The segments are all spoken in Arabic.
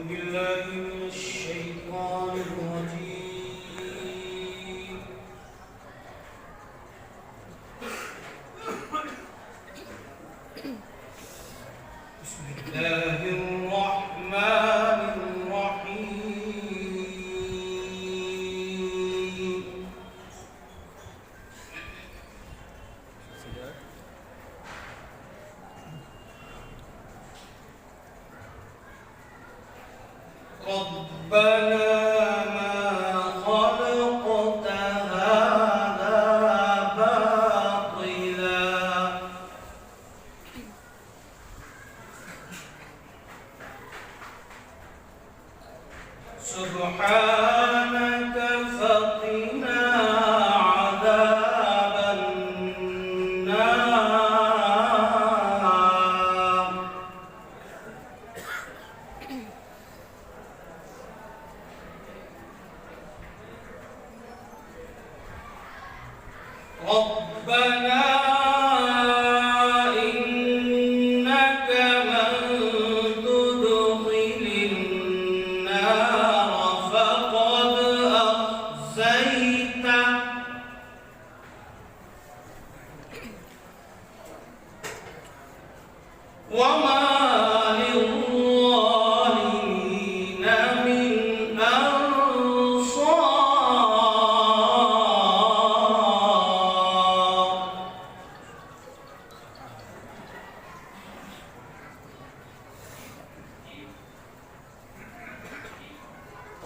بالله من الشيطان الرجيم. بسم الله الرحمن الرحيم. ربنا ما خلقت هذا باطلا سبحانك فقنا عذاب النار. ربنا إنك من تدخل النار فقد أخزيته وما للظالمين من أنصار.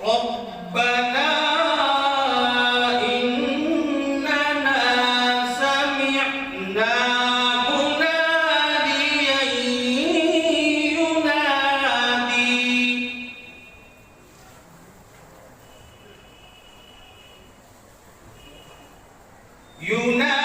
ربنا إننا سمعنا مناديا ينادي